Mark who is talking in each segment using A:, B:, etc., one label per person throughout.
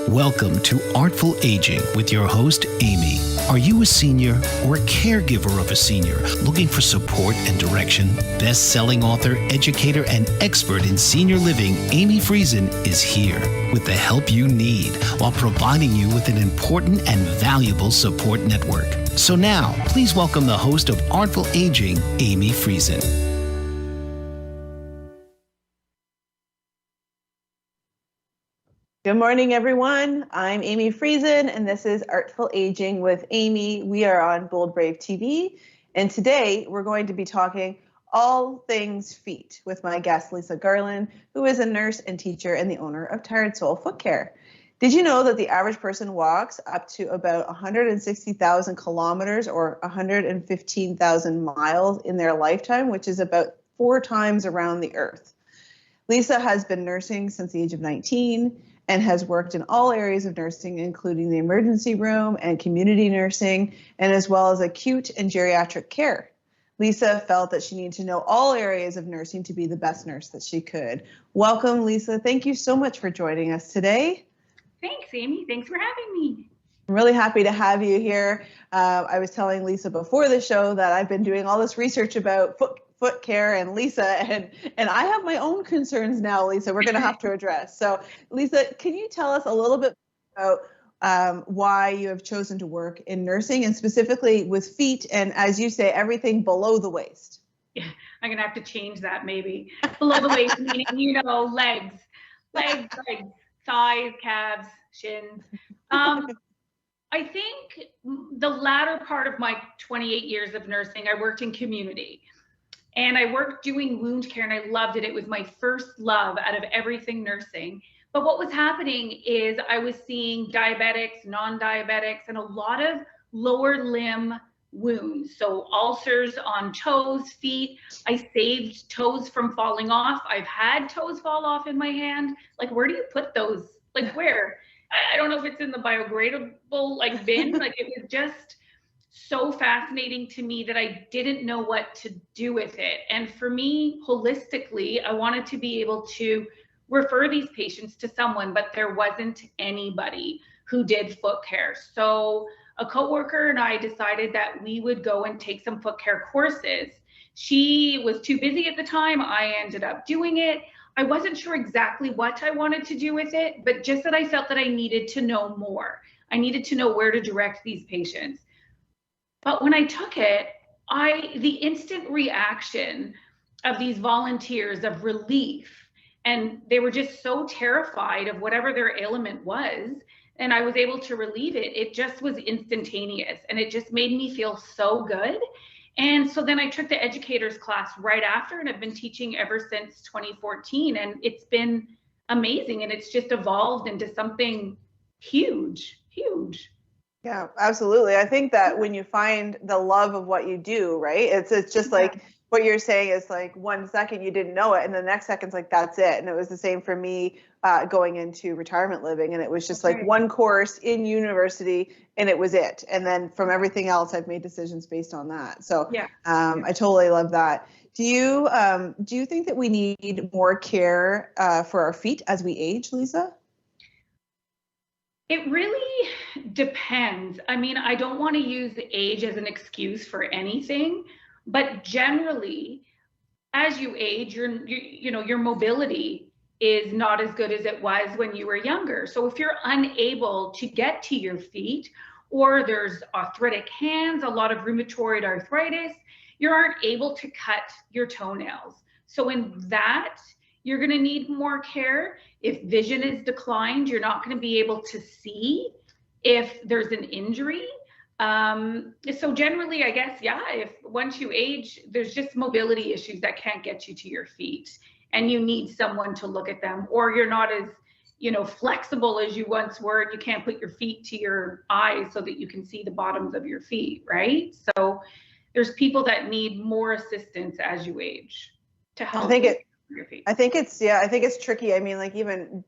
A: Welcome to Artful Aging with your host, Amy. Are you a senior or a caregiver of a senior looking for support and direction? Best-selling author, educator, and expert in senior living, Amy Friesen is here with the help you need while providing you with an important and valuable support network. So now, please welcome the host of Artful Aging, Amy Friesen.
B: Good morning, everyone. I'm Amy Friesen, and this is Artful Aging with Amy. We are on Bold Brave TV, and today we're going to be talking all things feet with my guest, Lisa Garland, who is a nurse and teacher and the owner of Tired Soul Foot Care. Did you know that the average person walks up to about 160,000 kilometers or 115,000 miles in their lifetime, which is about 4 times around the earth? Lisa has been nursing since the age of 19 and has worked in all areas of nursing, including the emergency room and community nursing, and as well as acute and geriatric care. Lisa felt that she needed to know all areas of nursing to be the best nurse that she could. Welcome, Lisa. Thank you so much for joining us today.
C: Thanks, Amy. Thanks for having me.
B: I'm really happy to have you here. I was telling Lisa before the show that I've been doing all this research about foot care and Lisa, and I have my own concerns now, Lisa, we're going to have to address. So, Lisa, can you tell us a little bit about why you have chosen to work in nursing and specifically with feet and, as you say, everything below the waist?
C: Yeah, I'm going to have to change that maybe. Below the waist, meaning, legs, thighs, calves, shins. I think the latter part of my 28 years of nursing, I worked in community. And I worked doing wound care and I loved it. It was my first love out of everything nursing. But what was happening is I was seeing diabetics, non-diabetics, and a lot of lower limb wounds. So ulcers on toes, feet. I saved toes from falling off. I've had toes fall off in my hand. Like, where do you put those? Like, where? I don't know if it's in the biodegradable bin. It was just so fascinating to me that I didn't know what to do with it. And for me, holistically, I wanted to be able to refer these patients to someone, but there wasn't anybody who did foot care. So a coworker and I decided that we would go and take some foot care courses. She was too busy at the time. I ended up doing it. I wasn't sure exactly what I wanted to do with it, but just that I felt that I needed to know more. I needed to know where to direct these patients. But when I took it, the instant reaction of these volunteers of relief, and they were just so terrified of whatever their ailment was, and I was able to relieve it, it just was instantaneous, and it just made me feel so good. And so then I took the educators class right after, and I've been teaching ever since 2014, and it's been amazing, and it's just evolved into something huge, huge.
B: Yeah, absolutely. I think that when you find the love of what you do, right, it's just like what you're saying is like 1 second you didn't know it and the next second's like, that's it. And it was the same for me going into retirement living. And it was just like one course in university and it was it. And then from everything else, I've made decisions based on that. So I totally love that. Do you think that we need more care for our feet as we age, Lisa?
C: It really depends. I mean, I don't want to use age as an excuse for anything, but generally, as you age, your mobility is not as good as it was when you were younger. So if you're unable to get to your feet, or there's arthritic hands, a lot of rheumatoid arthritis, you aren't able to cut your toenails. So in that, you're going to need more care. If vision is declined, you're not going to be able to see if there's an injury. So generally, I guess, if once you age, there's just mobility issues that can't get you to your feet and you need someone to look at them, or you're not as, flexible as you once were and you can't put your feet to your eyes so that you can see the bottoms of your feet, right? So there's people that need more assistance as you age to help.
B: I think it's tricky. I mean, like even,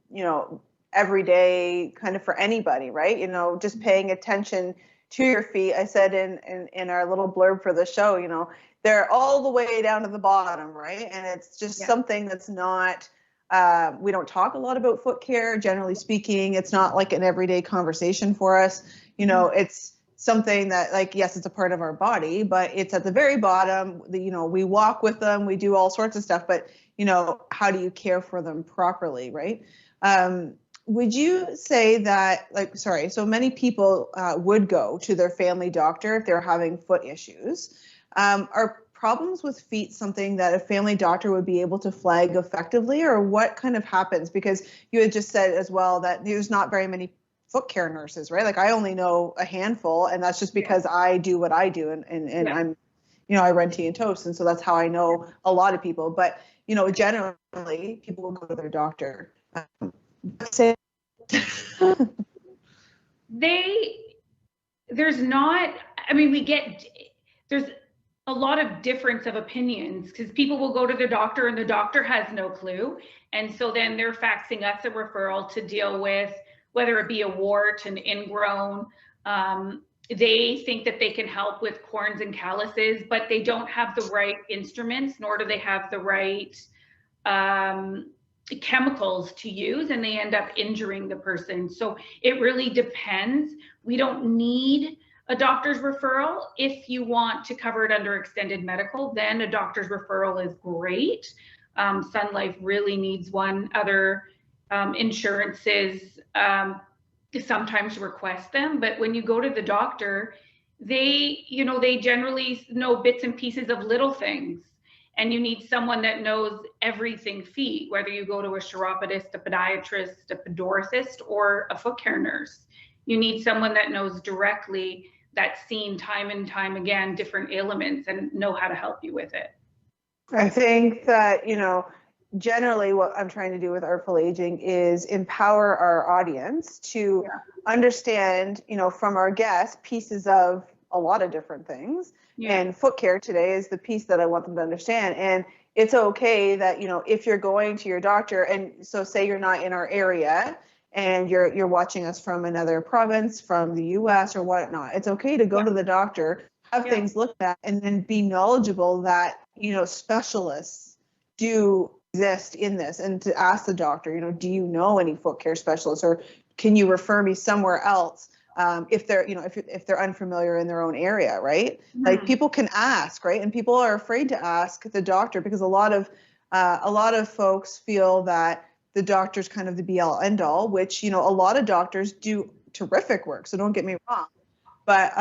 B: every day kind of for anybody, right? Just paying attention to your feet. I said in our little blurb for the show, they're all the way down to the bottom, right? And it's just something that's not We don't talk a lot about foot care, generally speaking. It's not like an everyday conversation for us. It's something that, like, yes, it's a part of our body, but it's at the very bottom. We walk with them, we do all sorts of stuff, but how do you care for them properly, right? Would you say that, so many people would go to their family doctor if they're having foot issues. Are problems with feet something that a family doctor would be able to flag effectively, or what kind of happens? Because you had just said as well that there's not very many foot care nurses, right? Like, I only know a handful, and that's just because I do what I do, and I'm, I run Tea and Toast, and so that's how I know a lot of people. But generally, people will go to their doctor.
C: There's a lot of difference of opinions, because people will go to the doctor and the doctor has no clue. And so then they're faxing us a referral to deal with, whether it be a wart, an ingrown. They think that they can help with corns and calluses, but they don't have the right instruments, nor do they have the right chemicals to use, and they end up injuring the person. So it really depends. We don't need a doctor's referral. If you want to cover it under extended medical, then a doctor's referral is great. Sun Life really needs one. Other insurances sometimes request them, but when you go to the doctor, they generally know bits and pieces of little things. And you need someone that knows everything feet, whether you go to a chiropodist, a podiatrist, a podorthist, or a foot care nurse. You need someone that knows directly, that's seen time and time again different ailments and know how to help you with it.
B: I think that, generally what I'm trying to do with Artful Aging is empower our audience to understand, from our guests, pieces of a lot of different things. And foot care today is the piece that I want them to understand. And it's okay that, if you're going to your doctor, and so say you're not in our area and you're watching us from another province, from the US or whatnot, it's okay to go to the doctor, have things looked at, and then be knowledgeable that, specialists do exist in this, and to ask the doctor, do you know any foot care specialists, or can you refer me somewhere else? If they're, if they're unfamiliar in their own area, right? Like, people can ask, right? And people are afraid to ask the doctor because a lot of folks feel that the doctor's kind of the be all end all, which, a lot of doctors do terrific work. So don't get me wrong. But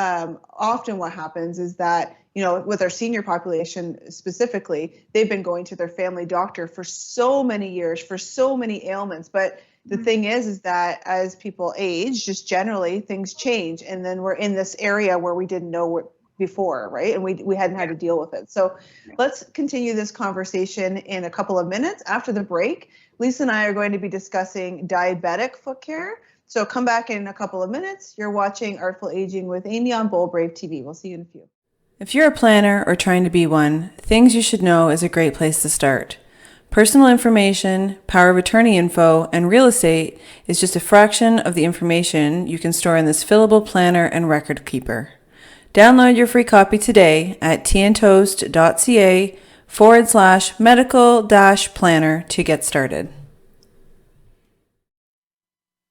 B: often what happens is that, with our senior population specifically, they've been going to their family doctor for so many years, for so many ailments. But the thing is that as people age, just generally things change. And then we're in this area where we didn't know before, right? And we hadn't had to deal with it. So let's continue this conversation in a couple of minutes. After the break, Lisa and I are going to be discussing diabetic foot care. So come back in a couple of minutes. You're watching Artful Aging with Amy on Bold Brave TV. We'll see you in a few.
D: If you're a planner or trying to be one, Things You Should Know is a great place to start. Personal information, power of attorney info, and real estate is just a fraction of the information you can store in this fillable planner and record keeper. Download your free copy today at teaandtoast.ca/medical-planner to get started.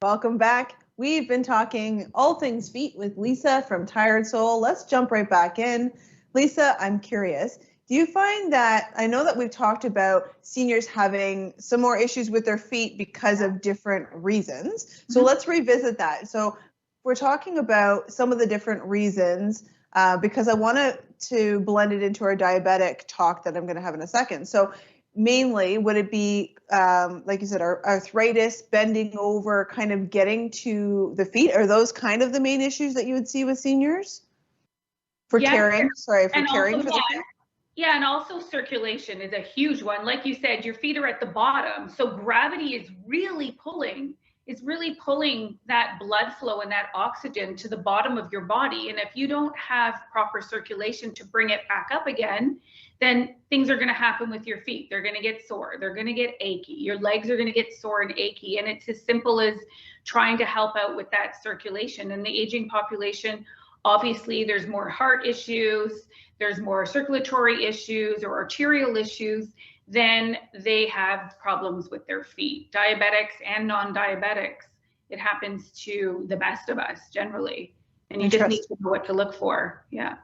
B: Welcome back. We've been talking all things feet with Lisa from Tired Soul. Let's jump right back in. Lisa, I'm curious. Do you find that, I know that we've talked about seniors having some more issues with their feet because of different reasons. So let's revisit that. So we're talking about some of the different reasons because I want to blend it into our diabetic talk that I'm going to have in a second. So mainly, would it be, like you said, arthritis, bending over, kind of getting to the feet? Are those kind of the main issues that you would see with seniors? Caring for the feet?
C: Yeah, and also circulation is a huge one. Like you said, your feet are at the bottom. So gravity is really pulling that blood flow and that oxygen to the bottom of your body. And if you don't have proper circulation to bring it back up again, then things are going to happen with your feet. They're going to get sore. They're going to get achy. Your legs are going to get sore and achy. And it's as simple as trying to help out with that circulation. In the aging population, obviously, there's more heart issues, there's more circulatory issues or arterial issues. then they have problems with their feet. Diabetics and non-diabetics, it happens to the best of us generally. And you just need to know what to look for. Yeah.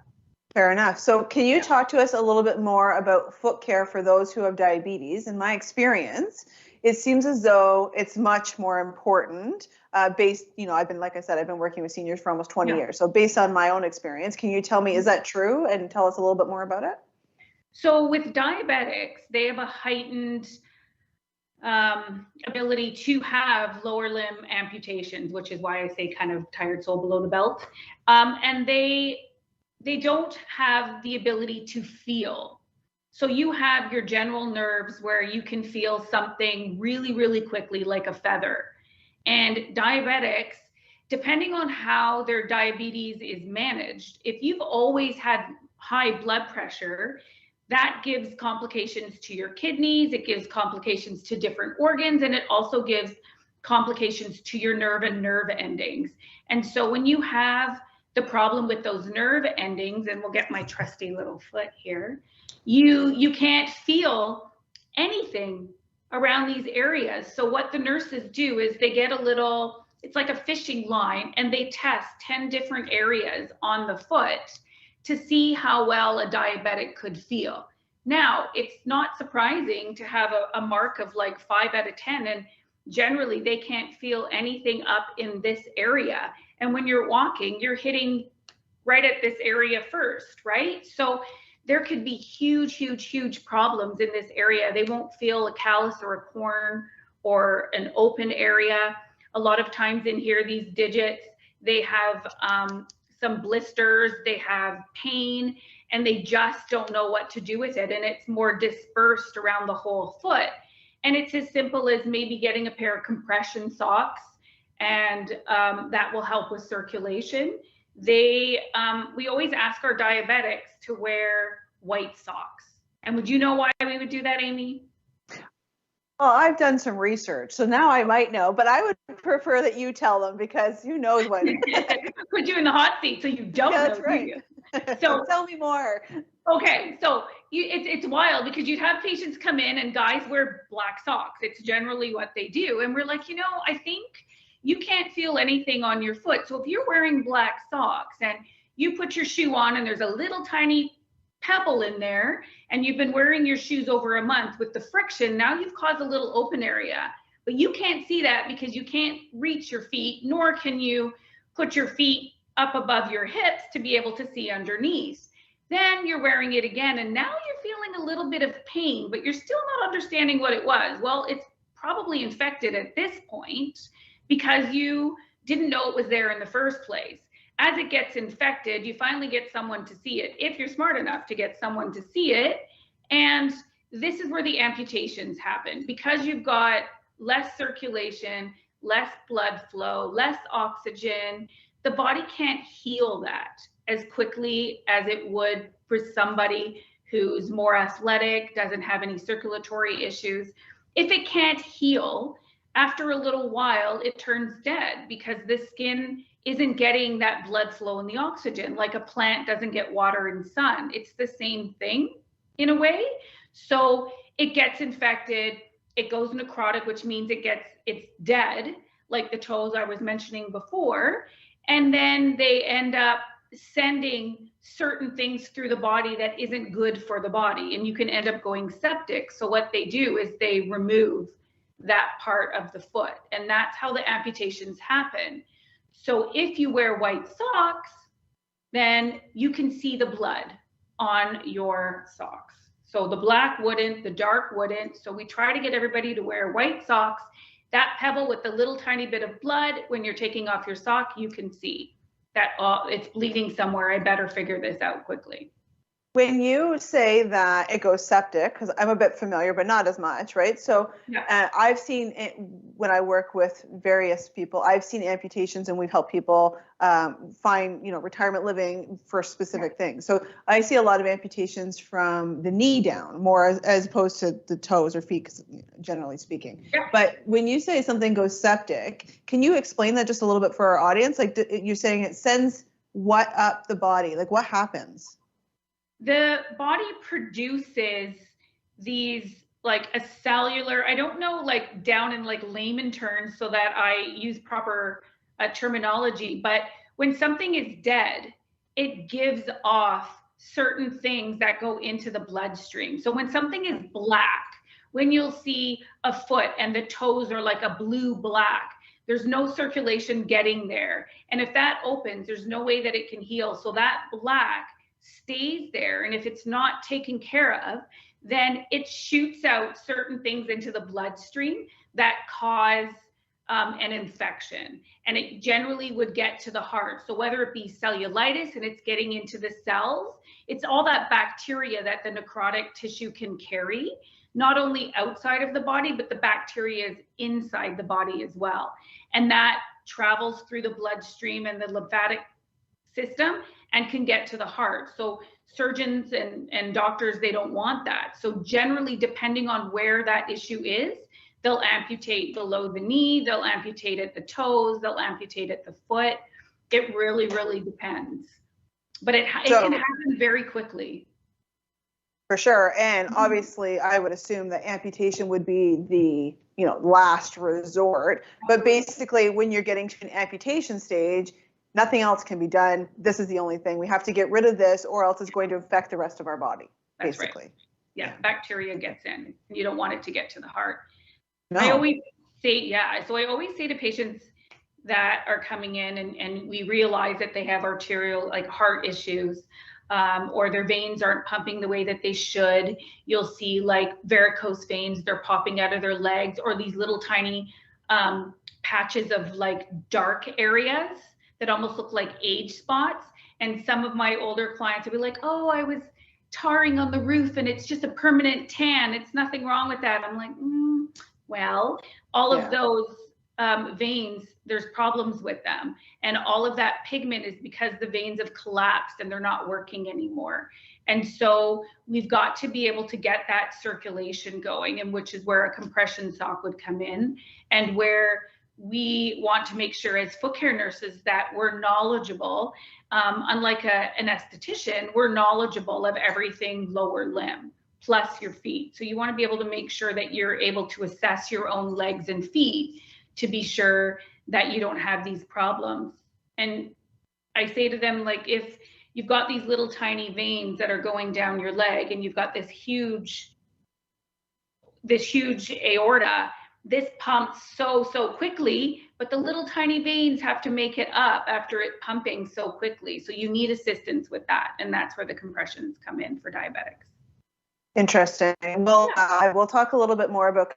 B: Fair enough. So can you talk to us a little bit more about foot care for those who have diabetes? In my experience, it seems as though it's much more important based, I've been working with seniors for almost 20 years. So based on my own experience, can you tell me, is that true? And tell us a little bit more about it.
C: So with diabetics, they have a heightened ability to have lower limb amputations, which is why I say kind of tired soul below the belt. And they don't have the ability to feel. So you have your general nerves where you can feel something really, really quickly, like a feather. And diabetics, depending on how their diabetes is managed, if you've always had high blood pressure, that gives complications to your kidneys, it gives complications to different organs, and it also gives complications to your nerve and nerve endings. And so when you have the problem with those nerve endings, and we'll get my trusty little foot here, you can't feel anything around these areas. So what the nurses do is they get a little, it's like a fishing line, and they test 10 different areas on the foot to see how well a diabetic could feel. Now, it's not surprising to have a mark of like 5 out of 10, and generally they can't feel anything up in this area. And when you're walking, you're hitting right at this area first, right? So there could be huge, huge, huge problems in this area. They won't feel a callus or a corn or an open area. A lot of times in here, these digits, they have some blisters, they have pain, and they just don't know what to do with it. And it's more dispersed around the whole foot. And it's as simple as maybe getting a pair of compression socks, and that will help with circulation. We always ask our diabetics to wear white socks. And would you know why we would do that, Amy?
B: Well, I've done some research, so now I might know, but I would prefer that you tell them, because who knows what.
C: Put you in the hot seat so you don't know.
B: That's right.
C: So
B: tell me more.
C: Okay, so it's wild, because you'd have patients come in and guys wear black socks. It's generally what they do. And we're like, I think you can't feel anything on your foot. So if you're wearing black socks and you put your shoe on and there's a little tiny pebble in there, and you've been wearing your shoes over a month, with the friction, now you've caused a little open area. But you can't see that because you can't reach your feet, nor can you put your feet up above your hips to be able to see underneath. Then you're wearing it again, and now you're feeling a little bit of pain, but you're still not understanding what it was. Well, it's probably infected at this point because you didn't know it was there in the first place. As it gets infected, you finally get someone to see it, if you're smart enough to get someone to see it. And this is where the amputations happen, because you've got less circulation, less blood flow, less oxygen. The body can't heal that as quickly as it would for somebody who's more athletic, doesn't have any circulatory issues. If it can't heal, after a little while, it turns dead, because the skin isn't getting that blood flow and the oxygen, like a plant doesn't get water and sun. It's the same thing in a way. So it gets infected, it goes necrotic, which means it's dead, like the toes I was mentioning before. And then they end up sending certain things through the body that isn't good for the body, and you can end up going septic. So what they do is they remove that part of the foot, and that's how the amputations happen. So if you wear white socks, then you can see the blood on your socks. So the black wouldn't, the dark wouldn't. So we try to get everybody to wear white socks. That pebble with the little tiny bit of blood, when you're taking off your sock, you can see that it's bleeding somewhere. I better figure this out quickly.
B: When you say that it goes septic, because I'm a bit familiar, but not as much, right? So yeah. I've seen it when I work with various people, I've seen amputations, and we've helped people find, retirement living for specific things. So I see a lot of amputations from the knee down, more as opposed to the toes or feet, generally speaking. Yeah. But when you say something goes septic, can you explain that just a little bit for our audience? Like, you're saying it sends what up the body? Like, what happens?
C: The body produces these like a cellular, I don't know, like down in like layman terms so that I use proper terminology, but when something is dead, it gives off certain things that go into the bloodstream. So when something is black, when you'll see a foot and the toes are like a blue black, there's no circulation getting there. And if that opens, there's no way that it can heal. So that black stays there. And if it's not taken care of, then it shoots out certain things into the bloodstream that cause an infection. And it generally would get to the heart. So whether it be cellulitis and it's getting into the cells, it's all that bacteria that the necrotic tissue can carry, not only outside of the body, but the bacteria is inside the body as well. And that travels through the bloodstream and the lymphatic system and can get to the heart. So surgeons and doctors, they don't want that. So generally, depending on where that issue is, they'll amputate below the knee, they'll amputate at the toes, they'll amputate at the foot. It really, really depends. But it can happen very quickly.
B: For sure. And obviously, I would assume that amputation would be the last resort. But basically, when you're getting to an amputation stage, nothing else can be done. This is the only thing. We have to get rid of this, or else it's going to affect the rest of our body.
C: That's
B: basically.
C: Right. Yeah, bacteria gets in. You don't want it to get to the heart.
B: No.
C: I always say, so I always say to patients that are coming in and we realize that they have arterial, like heart issues, or their veins aren't pumping the way that they should. You'll see like varicose veins, they're popping out of their legs, or these little tiny patches of like dark areas that almost look like age spots. And some of my older clients will be like, oh, I was tarring on the roof and it's just a permanent tan. It's nothing wrong with that. I'm like, well, all of those veins, there's problems with them. And all of that pigment is because the veins have collapsed and they're not working anymore. And so we've got to be able to get that circulation going, and which is where a compression sock would come in, and where we want to make sure as foot care nurses that we're knowledgeable. Unlike an esthetician, we're knowledgeable of everything lower limb plus your feet. So you want to be able to make sure that you're able to assess your own legs and feet to be sure that you don't have these problems. And I say to them, like, if you've got these little tiny veins that are going down your leg and you've got this huge aorta, this pumps so quickly, but the little tiny veins have to make it up after it pumping so quickly. So you need assistance with that. And that's where the compressions come in for diabetics.
B: Interesting. Well, we'll talk a little bit more about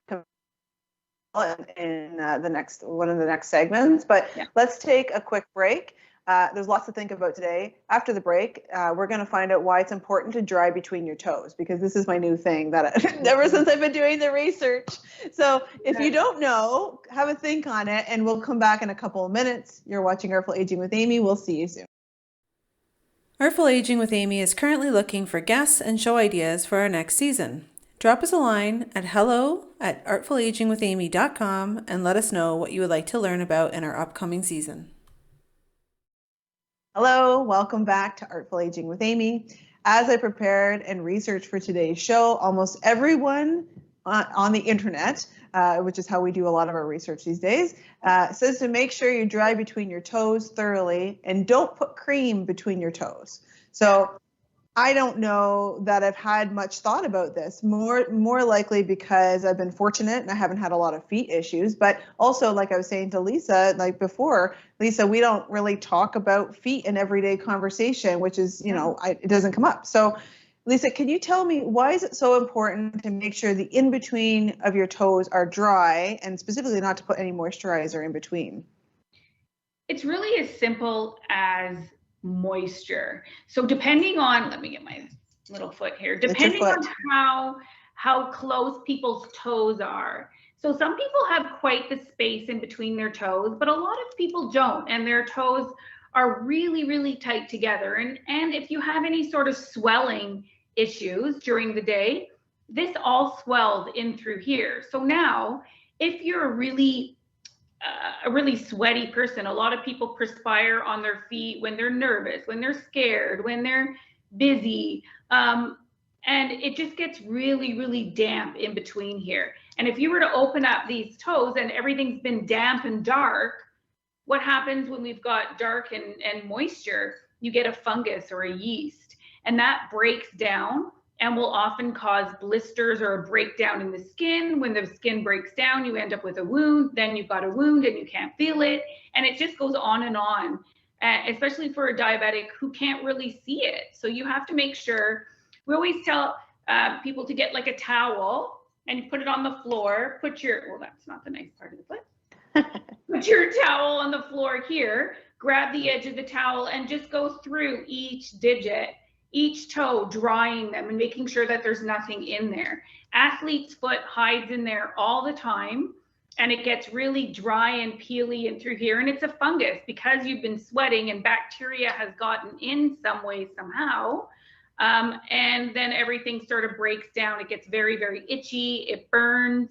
B: in one of the next segments, but let's take a quick break. There's lots to think about today. After the break, we're going to find out why it's important to dry between your toes, because this is my new thing that ever since I've been doing the research. So if you don't know, have a think on it, and we'll come back in a couple of minutes. You're watching Artful Aging with Amy. We'll see you soon.
D: Artful Aging with Amy is currently looking for guests and show ideas for our next season. Drop us a line at hello@artfulagingwithamy.com and let us know what you would like to learn about in our upcoming season.
B: Hello, welcome back to Artful Aging with Amy. As I prepared and researched for today's show, almost everyone on the internet, which is how we do a lot of our research these days, says to make sure you dry between your toes thoroughly and don't put cream between your toes. So I don't know that I've had much thought about this, more likely because I've been fortunate and I haven't had a lot of feet issues. But also, like I was saying to Lisa, like before, Lisa, we don't really talk about feet in everyday conversation, which is, it doesn't come up. So Lisa, can you tell me, why is it so important to make sure the in-between of your toes are dry, and specifically not to put any moisturizer in between?
C: It's really as simple as moisture. So depending on, let me get my little foot here, depending on how close people's toes are. So some people have quite the space in between their toes, but a lot of people don't, and their toes are really, really tight together. And if you have any sort of swelling issues during the day, this all swells in through here. So now, if you're a really sweaty person, a lot of people perspire on their feet when they're nervous, when they're scared, when they're busy. and it just gets really, really damp in between here. And if you were to open up these toes and everything's been damp and dark, what happens when we've got dark and moisture? You get a fungus or a yeast, and that breaks down and will often cause blisters or a breakdown in the skin. When the skin breaks down, you end up with a wound. Then you've got a wound and you can't feel it. And it just goes on and on, especially for a diabetic who can't really see it. So you have to make sure, we always tell people to get like a towel and you put it on the floor, put your, well, that's not the nice part of the foot. Put your towel on the floor here, grab the edge of the towel and just go through each digit, each toe, drying them and making sure that there's nothing in there. Athlete's foot hides in there all the time and it gets really dry and peely and through here, and it's a fungus because you've been sweating and bacteria has gotten in some way somehow. And then everything sort of breaks down. It gets very, very itchy, it burns,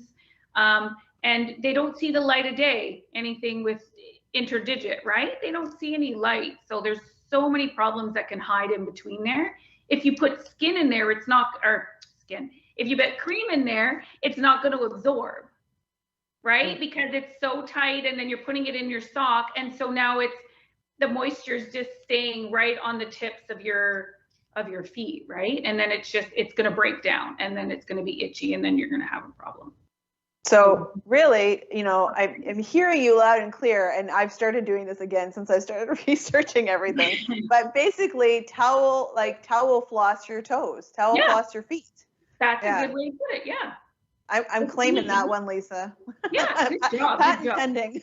C: and they don't see the light of day, anything with interdigit, right? They don't see any light. So there's so many problems that can hide in between there. If you put skin in there, it's not, or skin, if you put cream in there, it's not going to absorb, right? Because it's so tight, and then you're putting it in your sock. And so now it's, the moisture is just staying right on the tips of your feet, right? And then it's going to break down, and then it's going to be itchy, and then you're going to have a problem.
B: So really, you know, I'm hearing you loud and clear, and I've started doing this again since I started researching everything. But basically, towel floss your toes, floss your feet.
C: That's a good way to put it. Yeah.
B: I'm claiming that one, Lisa.
C: Yeah, good job.
B: Patent pending.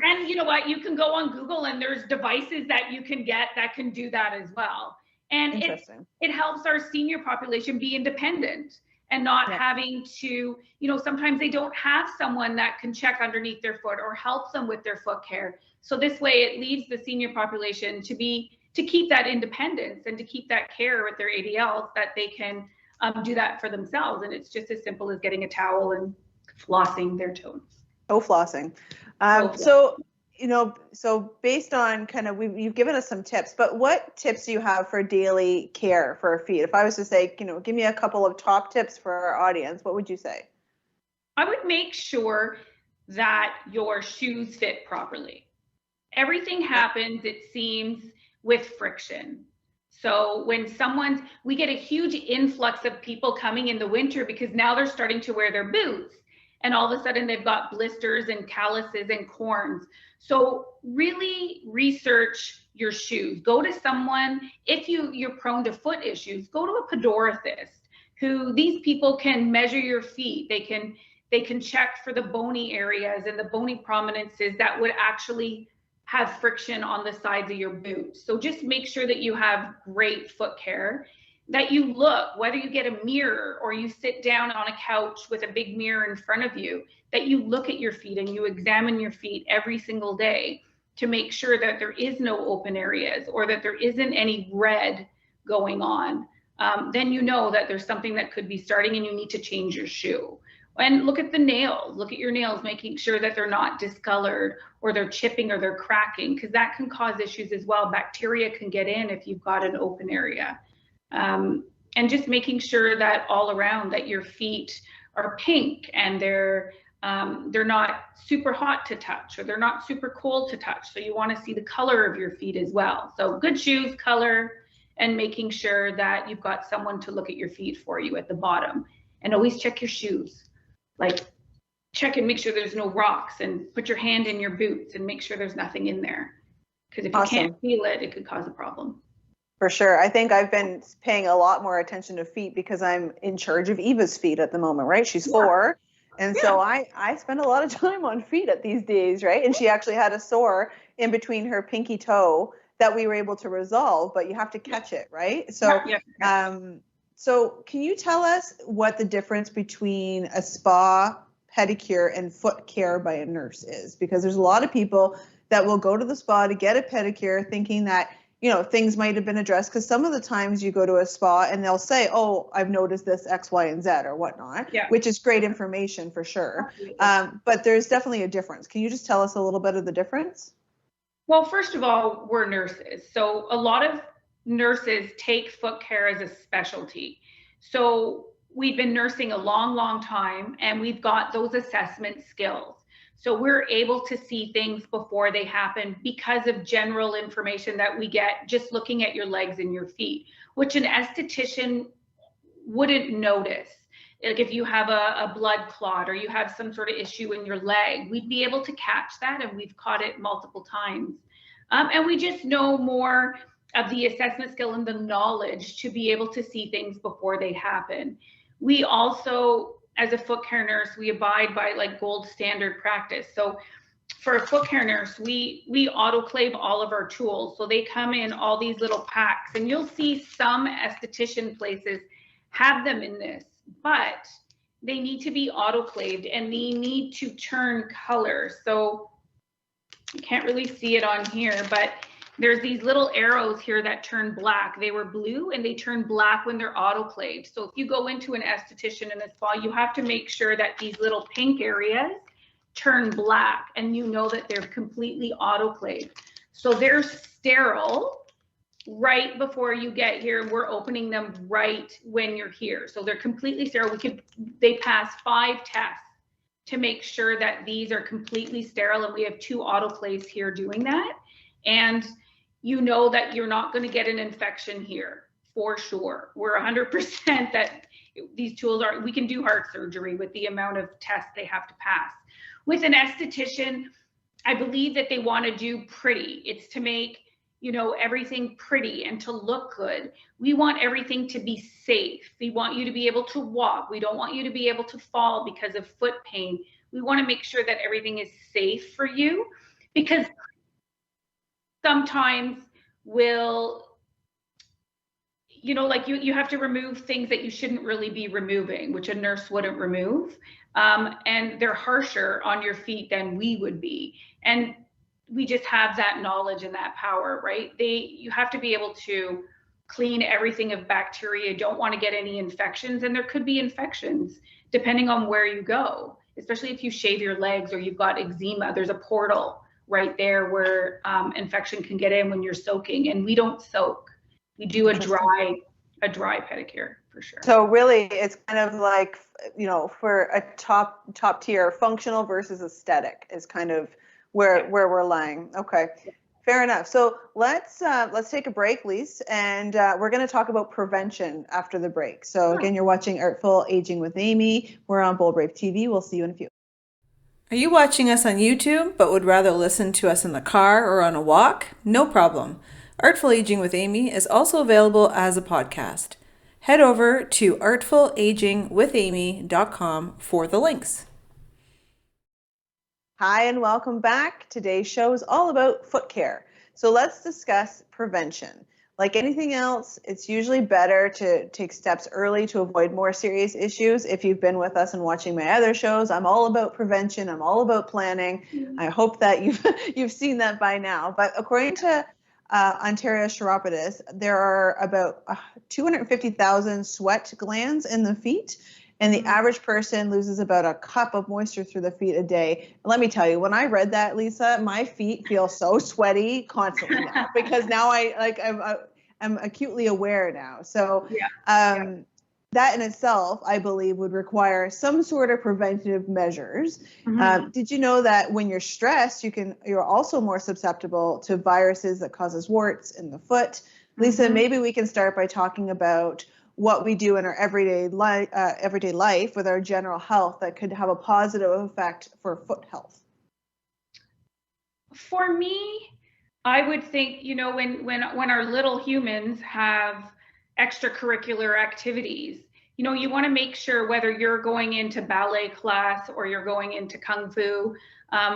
C: And you know what? You can go on Google, and there's devices that you can get that can do that as well. And it helps our senior population be independent and not having to, you know, sometimes they don't have someone that can check underneath their foot or help them with their foot care. So this way it leaves the senior population to keep that independence and to keep that care with their ADLs, that they can do that for themselves. And it's just as simple as getting a towel and flossing their toes.
B: Flossing. So, you know, so based on kind of, you've given us some tips, but what tips do you have for daily care for our feet? If I was to say, you know, give me a couple of top tips for our audience, what would you say?
C: I would make sure that your shoes fit properly. Everything happens, it seems, with friction. So when we get a huge influx of people coming in the winter because now they're starting to wear their boots, and all of a sudden they've got blisters and calluses and corns. So really research your shoes. Go to someone, if you're prone to foot issues, go to a podorthist, who these people can measure your feet. They can check for the bony areas and the bony prominences that would actually have friction on the sides of your boots. So just make sure that you have great foot care, that you look, whether you get a mirror or you sit down on a couch with a big mirror in front of you, that you look at your feet and you examine your feet every single day to make sure that there is no open areas or that there isn't any red going on. Then you know that there's something that could be starting and you need to change your shoe. And look at the nails, look at your nails, making sure that they're not discolored or they're chipping or they're cracking, because that can cause issues as well. Bacteria can get in if you've got an open area. And just making sure that all around that your feet are pink and they're not super hot to touch or they're not super cold to touch. So you want to see the color of your feet as well. So good shoes, color, and making sure that you've got someone to look at your feet for you at the bottom. And always check your shoes. Like check and make sure there's no rocks, and put your hand in your boots and make sure there's nothing in there. Because if you can't feel it, it could cause a problem.
B: For sure. I think I've been paying a lot more attention to feet because I'm in charge of Eva's feet at the moment, right? She's 4. And so I spend a lot of time on feet at these days, right? And she actually had a sore in between her pinky toe that we were able to resolve, but you have to catch it, right? So, so can you tell us what the difference between a spa, pedicure, and foot care by a nurse is? Because there's a lot of people that will go to the spa to get a pedicure thinking that, you know, things might have been addressed, because some of the times you go to a spa and they'll say, oh, I've noticed this X, Y, and Z or whatnot, which is great information for sure. But there's definitely a difference. Can you just tell us a little bit of the difference?
C: Well, first of all, we're nurses. So a lot of nurses take foot care as a specialty. So we've been nursing a long, long time, and we've got those assessment skills. So we're able to see things before they happen because of general information that we get just looking at your legs and your feet, which an esthetician wouldn't notice. Like if you have a blood clot or you have some sort of issue in your leg, we'd be able to catch that, and we've caught it multiple times. And we just know more of the assessment skill and the knowledge to be able to see things before they happen. We also, as a foot care nurse, we abide by like gold standard practice. So for a foot care nurse, we autoclave all of our tools. So they come in all these little packs, and you'll see some esthetician places have them in this, but they need to be autoclaved and they need to turn color. So you can't really see it on here, but there's these little arrows here that turn black. They were blue and they turn black when they're autoclaved. So if you go into an esthetician in the spa, you have to make sure that these little pink areas turn black, and you know that they're completely autoclaved. So they're sterile right before you get here. We're opening them right when you're here. So they're completely sterile. They pass 5 tests to make sure that these are completely sterile, and we have 2 autoclaves here doing that. And you know that you're not going to get an infection here for sure. We're 100% that these tools we can do heart surgery with the amount of tests they have to pass. With an esthetician, I believe that they want to do pretty. It's to make, you know, everything pretty and to look good. We want everything to be safe. We want you to be able to walk. We don't want you to be able to fall because of foot pain. We want to make sure that everything is safe for you, because sometimes you know, like you have to remove things that you shouldn't really be removing, which a nurse wouldn't remove. And they're harsher on your feet than we would be. And we just have that knowledge and that power, right? You have to be able to clean everything of bacteria. You don't want to get any infections, and there could be infections depending on where you go, especially if you shave your legs or you've got eczema. There's a portal right there where infection can get in when you're soaking, and we don't soak. We do a dry pedicure for sure.
B: So really it's kind of like, you know, for a top tier, functional versus aesthetic is kind of where we're lying. Okay, fair enough. So let's take a break, Lise, and we're going to talk about prevention after the break. So again, you're watching Artful Aging with Amy. We're on Bold Brave TV. We'll see you in a few.
D: Are you watching us on YouTube but would rather listen to us in the car or on a walk? No problem. Artful Aging with Amy is also available as a podcast. Head over to artfulagingwithamy.com for the links.
B: Hi, and welcome back. Today's show is all about foot care. So let's discuss prevention. Like anything else, it's usually better to take steps early to avoid more serious issues. If you've been with us and watching my other shows, I'm all about prevention. I'm all about planning. I hope that you've seen that by now. But according to Ontario Chiropodist, there are about 250,000 sweat glands in the feet, and the average person loses about a cup of moisture through the feet a day. And let me tell you, when I read that, Lisa, my feet feel so sweaty constantly now, because now I'm acutely aware now. So that in itself, I believe, would require some sort of preventative measures. Did you know that when you're stressed, you're also more susceptible to viruses that causes warts in the foot? Lisa, maybe we can start by talking about what we do in our everyday life with our general health that could have a positive effect for foot health.
C: For me, I would think, you know, when our little humans have extracurricular activities, you know, you want to make sure, whether you're going into ballet class or you're going into kung fu,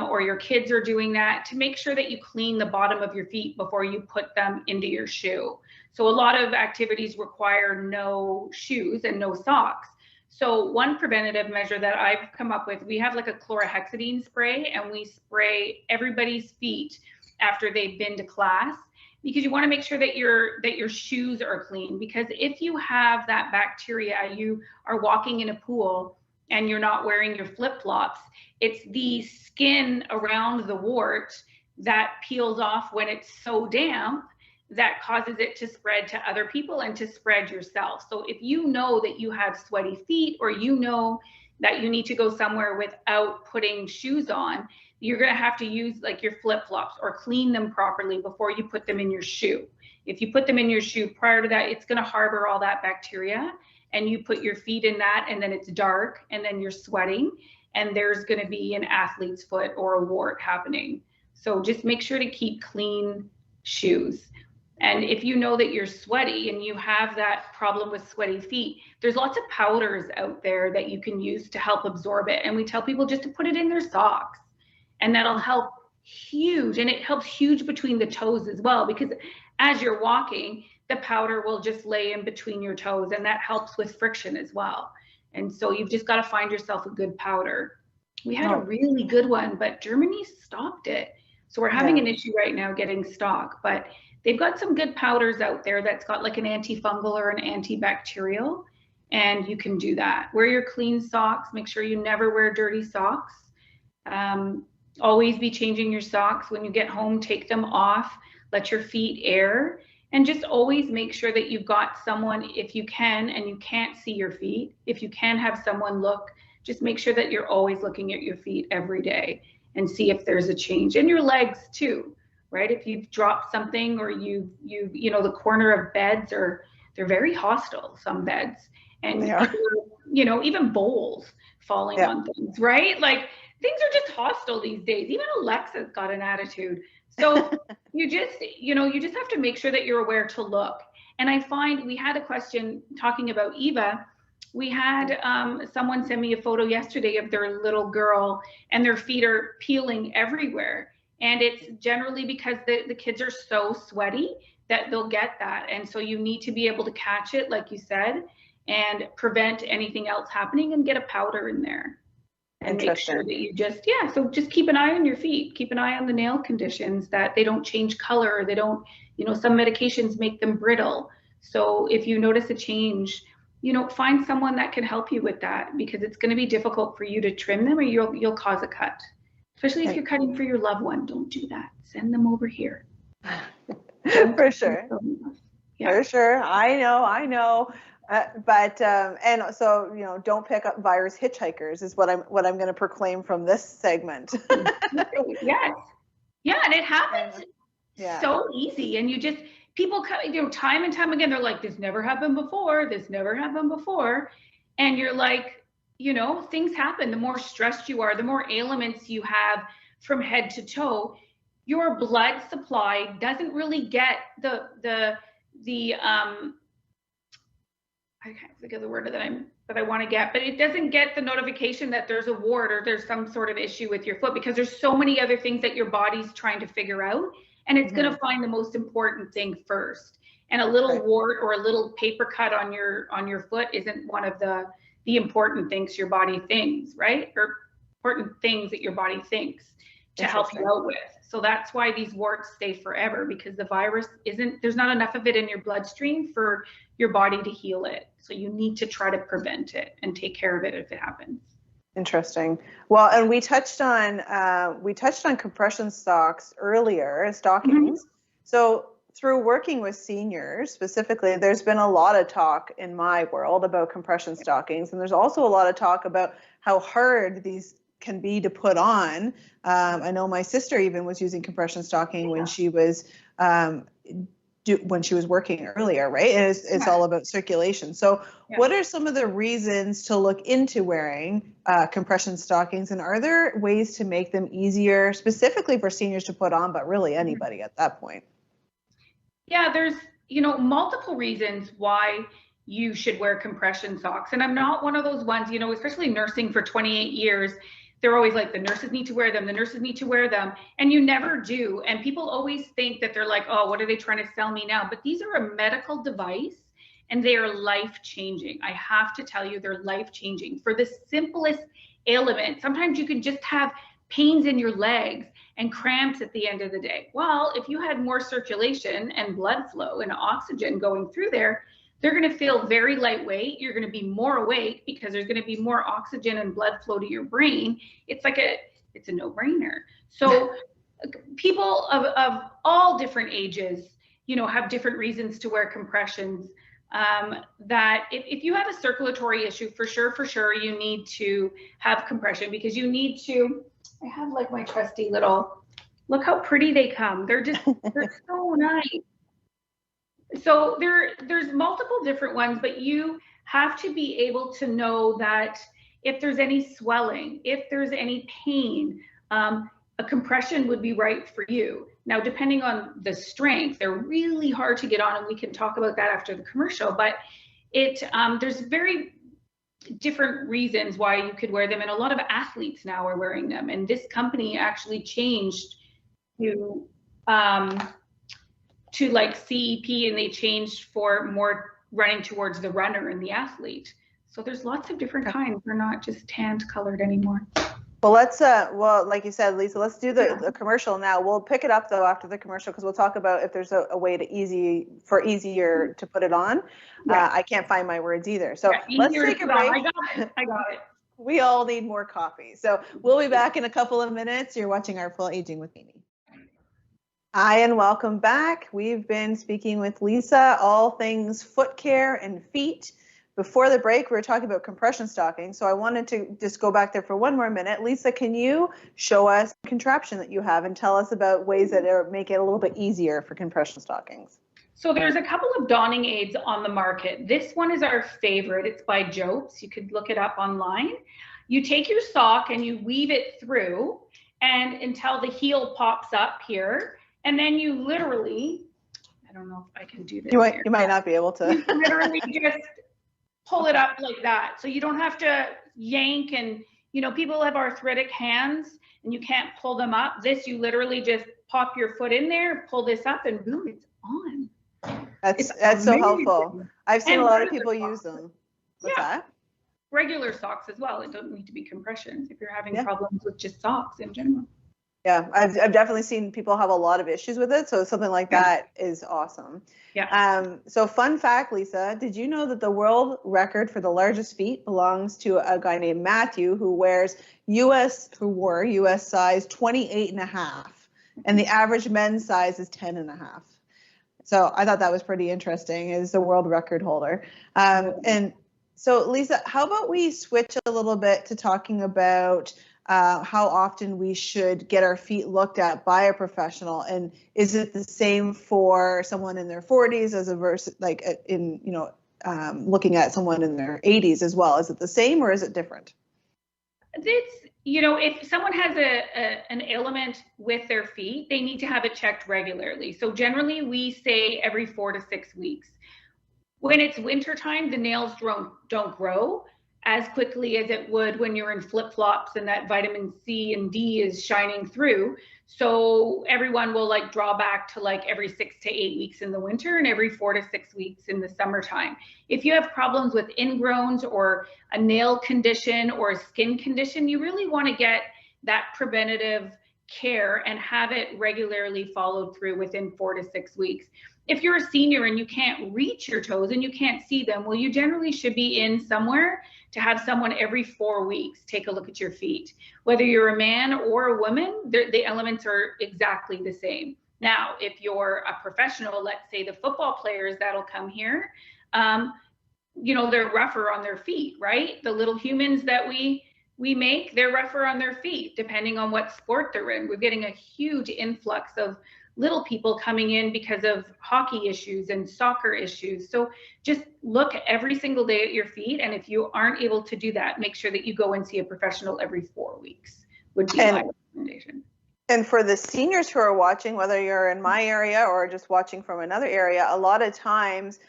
C: or your kids are doing that, to make sure that you clean the bottom of your feet before you put them into your shoe. So a lot of activities require no shoes and no socks. So one preventative measure that I've come up with, we have like a chlorhexidine spray, and we spray everybody's feet after they've been to class, because you want to make sure that your shoes are clean. Because if you have that bacteria, you are walking in a pool and you're not wearing your flip-flops, it's the skin around the wart that peels off when it's so damp, that causes it to spread to other people and to spread yourself. So if you know that you have sweaty feet, or you know that you need to go somewhere without putting shoes on, you're going to have to use like your flip-flops or clean them properly before you put them in your shoe. If you put them in your shoe prior to that, it's going to harbor all that bacteria, and you put your feet in that, and then it's dark, and then you're sweating, and there's going to be an athlete's foot or a wart happening. So just make sure to keep clean shoes. And if you know that you're sweaty and you have that problem with sweaty feet, there's lots of powders out there that you can use to help absorb it. And we tell people just to put it in their socks, and that'll help huge. And it helps huge between the toes as well, because as you're walking, the powder will just lay in between your toes, and that helps with friction as well. And so you've just got to find yourself a good powder. We had a really good one, but Germany stopped it. So we're having an issue right now getting stock, but they've got some good powders out there that's got like an antifungal or an antibacterial, and you can do that. Wear your clean socks. Make sure you never wear dirty socks. Always be changing your socks. When you get home, take them off. Let your feet air, and just always make sure that you've got someone, if you can, and you can't see your feet, if you can have someone look, just make sure that you're always looking at your feet every day and see if there's a change. And your legs too, right? If you've dropped something, or you know, the corner of beds, or they're very hostile, some beds, and you know, even bowls falling on things, right? Like things are just hostile these days. Even Alexa's got an attitude. So you just have to make sure that you're aware to look. And I find we had a question talking about Eva. We had someone send me a photo yesterday of their little girl, and their feet are peeling everywhere. And it's generally because the kids are so sweaty that they'll get that. And so you need to be able to catch it, like you said, and prevent anything else happening, and get a powder in there. And make sure that you just keep an eye on your feet, keep an eye on the nail conditions, that they don't change color, or they don't, you know, some medications make them brittle. So if you notice a change, you know, find someone that can help you with that, because it's going to be difficult for you to trim them, or you'll cause a cut. Especially if you're cutting for your loved one. Don't do that. Send them over here.
B: For sure. Yeah. For sure. I know. But and so, you know, don't pick up virus hitchhikers is what I'm going to proclaim from this segment.
C: Yes. Yeah, and it happens so easy, and people you know, time and time again, they're like, this never happened before, and you're like, you know, things happen. The more stressed you are, the more ailments you have from head to toe, your blood supply doesn't really get the I can't think of the word that I want to get, but it doesn't get the notification that there's a wart or there's some sort of issue with your foot, because there's so many other things that your body's trying to figure out, and it's going to find the most important thing first. And a little wart or a little paper cut on your foot isn't one of the important things your body thinks, right? Or important things that your body thinks to help you out with. So that's why these warts stay forever, because the virus there's not enough of it in your bloodstream for your body to heal it. So you need to try to prevent it and take care of it if it happens.
B: Interesting. Well, and we touched on compression stockings earlier, stockings. Mm-hmm. So through working with seniors specifically, there's been a lot of talk in my world about compression stockings, and there's also a lot of talk about how hard these can be to put on. I know my sister even was using compression stocking when she was working earlier, right? And it's all about circulation. So what are some of the reasons to look into wearing compression stockings, and are there ways to make them easier specifically for seniors to put on, but really anybody at that point?
C: Yeah, there's, you know, multiple reasons why you should wear compression socks. And I'm not one of those ones, you know, especially nursing for 28 years, they're always like, the nurses need to wear them, the nurses need to wear them, and you never do. And people always think that they're like, oh, what are they trying to sell me now? But these are a medical device, and they are life-changing. I have to tell you, they're life-changing. For the simplest ailment, sometimes you can just have pains in your legs and cramps at the end of the day. Well, if you had more circulation and blood flow and oxygen going through there, they're going to feel very lightweight. You're going to be more awake because there's going to be more oxygen and blood flow to your brain. It's a no-brainer. So people of all different ages, have different reasons to wear compressions. That if you have a circulatory issue, for sure, you need to have compression, because you need to, I have like my trusty little, look how pretty they come. They're so nice. So there's multiple different ones, but you have to be able to know that if there's any swelling, if there's any pain, a compression would be right for you. Now, depending on the strength, they're really hard to get on, and we can talk about that after the commercial, but there's very different reasons why you could wear them, and a lot of athletes now are wearing them. And this company actually changed to like CEP, and they changed for more running towards the runner and the athlete. So there's lots of different kinds. They're not just tanned colored anymore.
B: Well, let's like you said, Lisa, let's do the commercial now. We'll pick it up though after the commercial, because we'll talk about if there's a way to easier to put it on. Yeah. I can't find my words either. So let's take a break.
C: I got it.
B: We all need more coffee. So we'll be back in a couple of minutes. You're watching Artful Aging with Amy. Hi, and welcome back. We've been speaking with Lisa, all things foot care and feet. Before the break, we were talking about compression stockings, so I wanted to just go back there for one more minute. Lisa, can you show us the contraption that you have and tell us about ways that make it a little bit easier for compression stockings?
C: So there's a couple of donning aids on the market. This one is our favorite. It's by Jopes. You could look it up online. You take your sock and you weave it through and until the heel pops up here. And then you literally, I don't know if I can do this.
B: You might not be able to.
C: You literally just pull it up like that. So you don't have to yank, and people have arthritic hands and you can't pull them up. This, you literally just pop your foot in there, pull this up, and boom, it's on.
B: That's so helpful. I've seen a lot of people use them. What's that?
C: Regular socks as well. It doesn't need to be compressions if you're having problems with just socks in general.
B: Yeah, I've definitely seen people have a lot of issues with it. So something like that is awesome.
C: Yeah.
B: So fun fact, Lisa, did you know that the world record for the largest feet belongs to a guy named Matthew, who wore US size 28.5, and the average men's size is 10.5. So I thought that was pretty interesting, is the world record holder. And so Lisa, how about we switch a little bit to talking about how often we should get our feet looked at by a professional, and is it the same for someone in their 40s as a versus like in looking at someone in their 80s as well? Is it the same or is it different?
C: It's if someone has an ailment with their feet, they need to have it checked regularly. So generally we say every 4 to 6 weeks. When it's wintertime, the nails don't grow as quickly as it would when you're in flip-flops and that vitamin C and D is shining through. So everyone will draw back to every 6 to 8 weeks in the winter and every 4 to 6 weeks in the summertime. If you have problems with ingrowns or a nail condition or a skin condition, you really want to get that preventative care and have it regularly followed through within 4 to 6 weeks. If you're a senior and you can't reach your toes and you can't see them, well, you generally should be in somewhere to have someone every 4 weeks take a look at your feet. Whether you're a man or a woman, the elements are exactly the same. Now, if you're a professional, let's say the football players that'll come here, they're rougher on their feet, right? The little humans that we make, they're rougher on their feet, depending on what sport they're in. We're getting a huge influx of little people coming in because of hockey issues and soccer issues. So just look every single day at your feet. And if you aren't able to do that, make sure that you go and see a professional every 4 weeks would be my recommendation.
B: And for the seniors who are watching, whether you're in my area or just watching from another area, a lot of times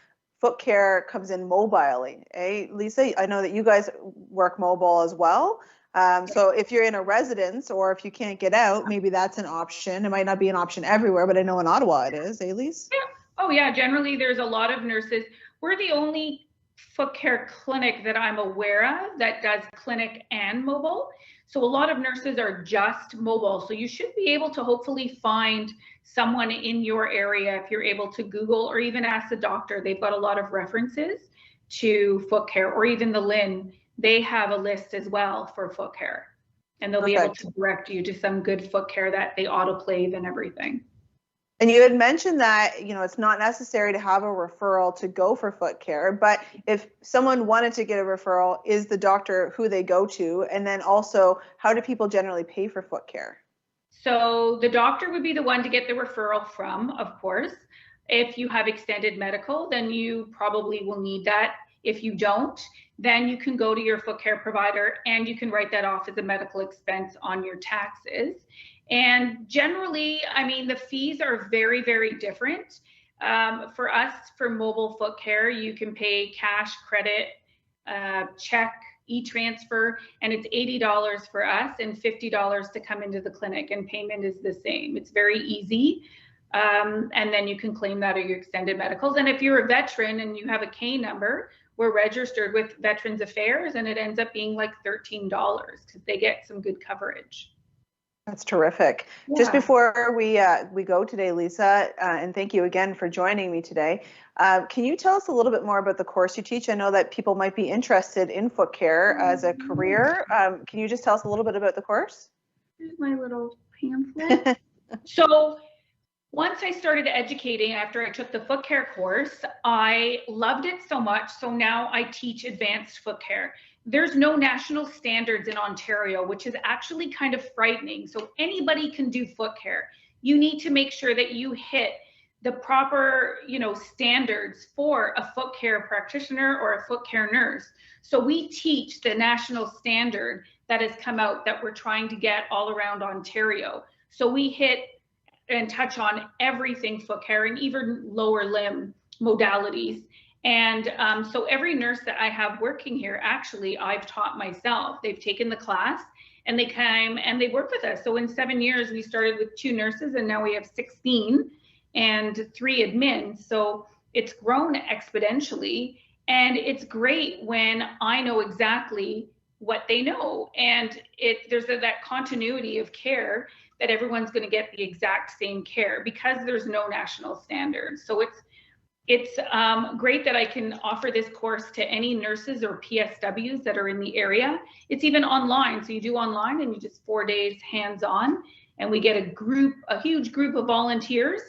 B: foot care comes in mobilely. Lisa, I know that you guys work mobile as well. So if you're in a residence or if you can't get out, maybe that's an option. It might not be an option everywhere, but I know in Ottawa it is, Lisa?
C: Yeah. Oh yeah, generally there's a lot of nurses. We're the only foot care clinic that I'm aware of that does clinic and mobile. So a lot of nurses are just mobile. So you should be able to hopefully find someone in your area if you're able to Google or even ask the doctor. They've got a lot of references to foot care, or even the Lynn. They have a list as well for foot care, and they'll be able to direct you to some good foot care that they autoclave and everything.
B: And you had mentioned that, it's not necessary to have a referral to go for foot care, but if someone wanted to get a referral, is the doctor who they go to? And then also, how do people generally pay for foot care?
C: So the doctor would be the one to get the referral from, of course. If you have extended medical, then you probably will need that. If you don't, then you can go to your foot care provider and you can write that off as a medical expense on your taxes. And generally, I mean, the fees are very, very different. For us, for mobile foot care, you can pay cash, credit, check, e-transfer, and it's $80 for us and $50 to come into the clinic, and payment is the same. It's very easy. And then you can claim that or your extended medicals. And if you're a veteran and you have a K number, we're registered with Veterans Affairs, and it ends up being like $13 because they get some good coverage.
B: That's terrific. Yeah. Just before we go today, Lisa, and thank you again for joining me today. Can you tell us a little bit more about the course you teach? I know that people might be interested in foot care as a career. Can you just tell us a little bit about the course?
C: Here's my little pamphlet. So once I started educating after I took the foot care course, I loved it so much. So now I teach advanced foot care. There's no national standards in Ontario, which is actually kind of frightening. So anybody can do foot care. You need to make sure that you hit the proper, standards for a foot care practitioner or a foot care nurse. So we teach the national standard that has come out that we're trying to get all around Ontario. So we hit and touch on everything foot care and even lower limb modalities. And so every nurse that I have working here, actually, I've taught myself. They've taken the class and they came and they work with us. So in 7 years, we started with 2 nurses and now we have 16 and 3 admins. So it's grown exponentially, and it's great when I know exactly what they know. And there's that continuity of care that everyone's going to get the exact same care because there's no national standards. So it's great that I can offer this course to any nurses or PSWs that are in the area. It's even online. So you do online and you just 4 days hands-on, and we get a huge group of volunteers.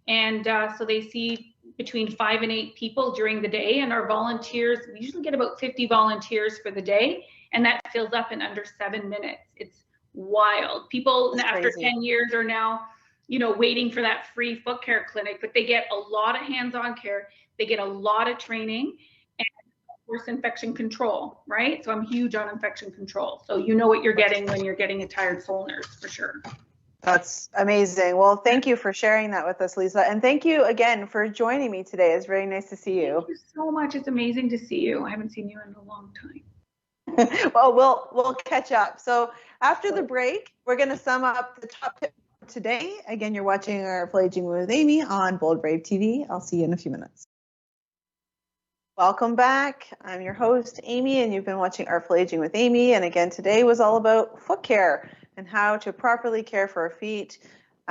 C: And so they see between 5 and 8 people during the day. And our volunteers, we usually get about 50 volunteers for the day, and that fills up in under 7 minutes. It's wild. People after 10 years are now waiting for that free foot care clinic, but they get a lot of hands-on care. They get a lot of training, and of course, infection control, right? So I'm huge on infection control. So you know what you're getting when you're getting a tired soul nurse, for sure.
B: That's amazing. Well, thank you for sharing that with us, Lisa. And thank you again for joining me today. It's very nice to see you.
C: Thank you so much. It's amazing to see you. I haven't seen you in a long time.
B: Well, we'll catch up. So after the break, we're going to sum up the top tips today. Again, you're watching Artful Aging with Amy on Bold Brave TV. I'll see you in a few minutes. Welcome back. I'm your host, Amy, and you've been watching Artful Aging with Amy. And again, today was all about foot care and how to properly care for our feet.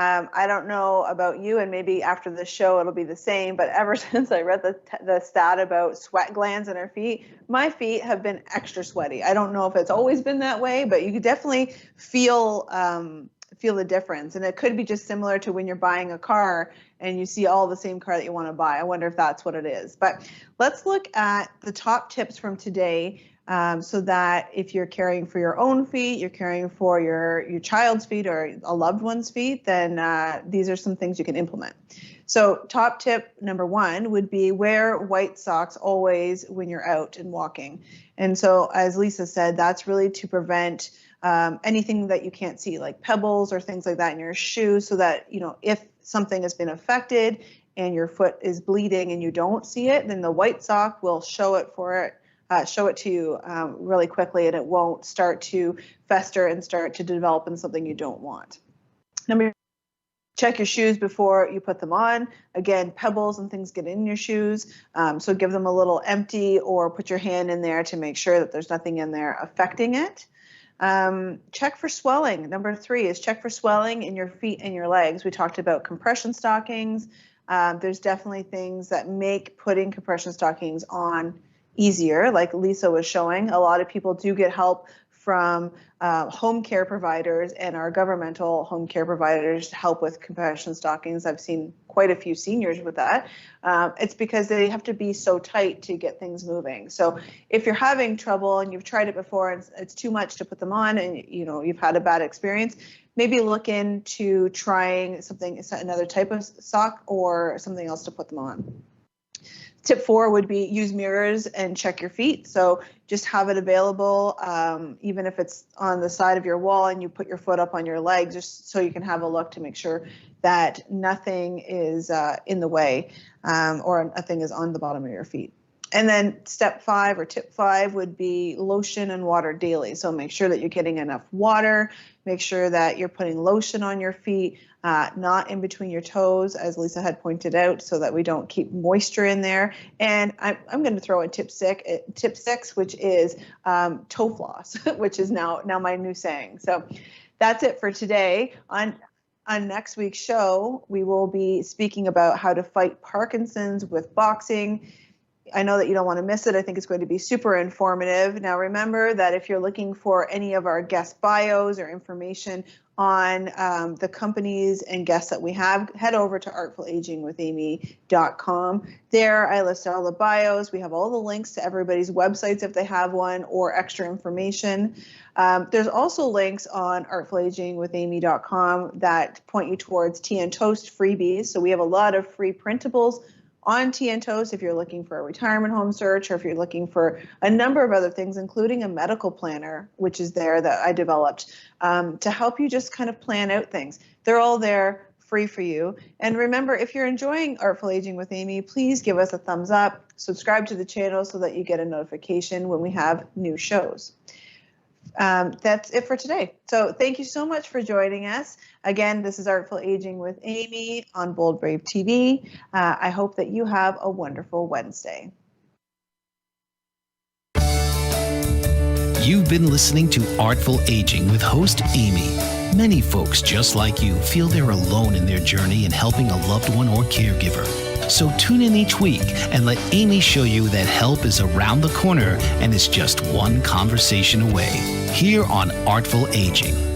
B: I don't know about you, and maybe after the show it'll be the same, but ever since I read the stat about sweat glands in our feet, my feet have been extra sweaty. I don't know if it's always been that way, but you could definitely feel the difference. And it could be just similar to when you're buying a car and you see all the same car that you want to buy. I wonder if that's what it is. But let's look at the top tips from today, so that if you're caring for your own feet, you're caring for your child's feet or a loved one's feet, then these are some things you can implement. So top tip number 1 would be wear white socks always when you're out and walking. And so as Lisa said, that's really to prevent anything that you can't see, like pebbles or things like that in your shoes, so that, if something has been affected and your foot is bleeding and you don't see it, then the white sock will show it to you really quickly, and it won't start to fester and start to develop into something you don't want. Number 2, check your shoes before you put them on. Again, pebbles and things get in your shoes, so give them a little empty or put your hand in there to make sure that there's nothing in there affecting it. Check for swelling. Number 3 is check for swelling in your feet and your legs. We talked about compression stockings. There's definitely things that make putting compression stockings on easier, like Lisa was showing. A lot of people do get help from home care providers and our governmental home care providers to help with compression stockings. I've seen quite a few seniors with that. It's because they have to be so tight to get things moving. So if you're having trouble and you've tried it before and it's too much to put them on, and you've had a bad experience, maybe look into trying another type of sock or something else to put them on. Tip 4 would be use mirrors and check your feet. So just have it available, even if it's on the side of your wall and you put your foot up on your leg, just so you can have a look to make sure that nothing is in the way or nothing is on the bottom of your feet. And then step 5 or tip 5 would be lotion and water daily. So make sure that you're getting enough water. Make sure that you're putting lotion on your feet, not in between your toes, as Lisa had pointed out, so that we don't keep moisture in there. And I'm going to throw in tip 6, which is toe floss, which is now my new saying. So that's it for today. On next week's show, we will be speaking about how to fight Parkinson's with boxing. I know that you don't want to miss it. I think it's going to be super informative. Now, remember that if you're looking for any of our guest bios or information on the companies and guests that we have, head over to artfulagingwithamy.com. There, I list all the bios. We have all the links to everybody's websites if they have one, or extra information. There's also links on artfulagingwithamy.com that point you towards Tea and Toast freebies. So we have a lot of free printables on Tea and Toast if you're looking for a retirement home search, or if you're looking for a number of other things, including a medical planner, which is there that I developed to help you just kind of plan out things. They're all there free for you. And remember, if you're enjoying Artful Aging with Amy, please give us a thumbs up, subscribe to the channel so that you get a notification when we have new shows. That's it for today. So thank you so much for joining us. Again, this is Artful Aging with Amy on Bold Brave TV. I hope that you have a wonderful Wednesday.
A: You've been listening to Artful Aging with host Amy. Many folks just like you feel they're alone in their journey in helping a loved one or caregiver. So tune in each week and let Amy show you that help is around the corner and is just one conversation away. Here on Artful Aging.